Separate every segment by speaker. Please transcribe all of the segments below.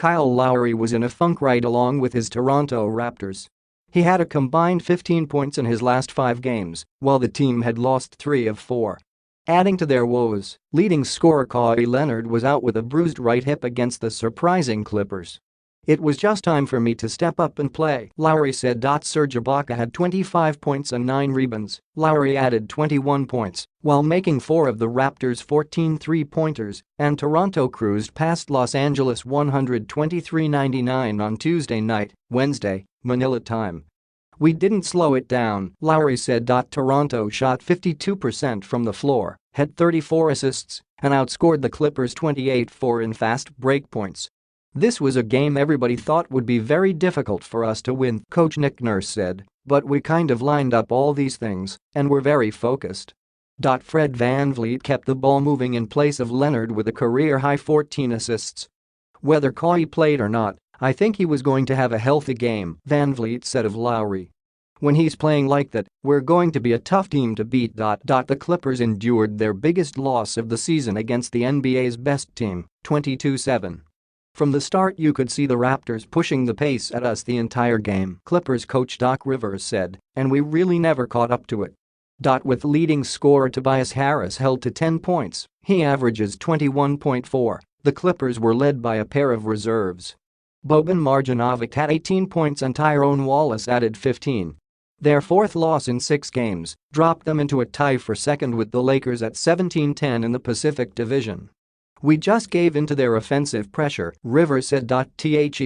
Speaker 1: Kyle Lowry was in a funk right along with his Toronto Raptors. He had a combined 15 points in his last 5 games, while the team had lost 3 of 4. Adding to their woes, leading scorer Kawhi Leonard was out with a bruised right hip against the surprising Clippers. "It was just time for me to step up and play," Lowry said. Serge Ibaka had 25 points and 9 rebounds. Lowry added 21 points while making 4 of the Raptors' 14 three-pointers, and Toronto cruised past Los Angeles 123-99 on Tuesday night, Wednesday, Manila time. "We didn't slow it down," Lowry said. Toronto shot 52% from the floor, had 34 assists, and outscored the Clippers 28-4 in fast break points. "This was a game everybody thought would be very difficult for us to win," Coach Nick Nurse said, "but we kind of lined up all these things, and we're very focused." Fred VanVleet kept the ball moving in place of Leonard with a career-high 14 assists. "Whether Kawhi played or not, I think he was going to have a healthy game," VanVleet said of Lowry. "When he's playing like that, we're going to be a tough team to beat." The Clippers endured their biggest loss of the season against the NBA's best team, 22-7. "From the start you could see the Raptors pushing the pace at us the entire game," Clippers coach Doc Rivers said, "and we really never caught up to it." With leading scorer Tobias Harris held to 10 points, he averages 21.4. The Clippers were led by a pair of reserves. Boban Marjanovic had 18 points and Tyrone Wallace added 15. Their 4th loss in 6 games dropped them into a tie for second with the Lakers at 17-10 in the Pacific Division. "We just gave into their offensive pressure," Rivers said. The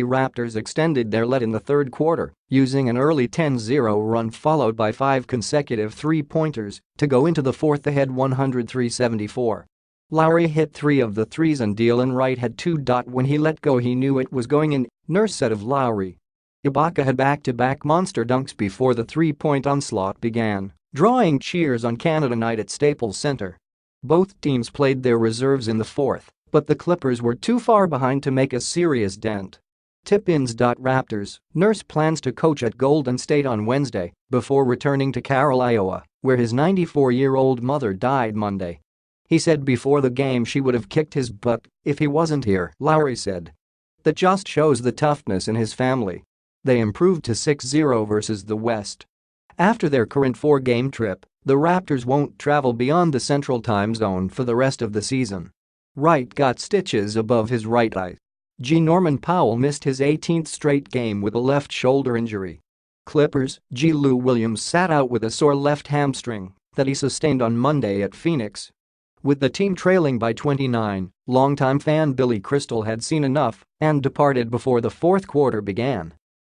Speaker 1: Raptors extended their lead in the third quarter, using an early 10-0 run followed by 5 consecutive three-pointers to go into the fourth ahead 103-74. Lowry hit 3 of the threes and Dylan Wright had 2. "When he let go he knew it was going in," Nurse said of Lowry. Ibaka had back-to-back monster dunks before the three-point onslaught began, drawing cheers on Canada night at Staples Center. Both teams played their reserves in the fourth, but the Clippers were too far behind to make a serious dent. Tip-ins. Raptors, Nurse plans to coach at Golden State on Wednesday before returning to Carroll, Iowa, where his 94-year-old mother died Monday. He said before the game she would have kicked his butt if he wasn't here, Lowry said. "That just shows the toughness in his family." They improved to 6-0 versus the West. After their current 4-game trip, the Raptors won't travel beyond the Central Time Zone for the rest of the season. Wright got stitches above his right eye. Norman Powell missed his 18th straight game with a left shoulder injury. Clippers, Lou Williams sat out with a sore left hamstring that he sustained on Monday at Phoenix. With the team trailing by 29, longtime fan Billy Crystal had seen enough and departed before the fourth quarter began.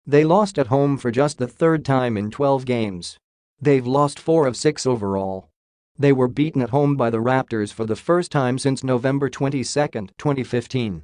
Speaker 1: They lost at home for just the 3rd time in 12 games. They've lost 4 of 6 overall. They were beaten at home by the Raptors for the first time since November 22, 2015.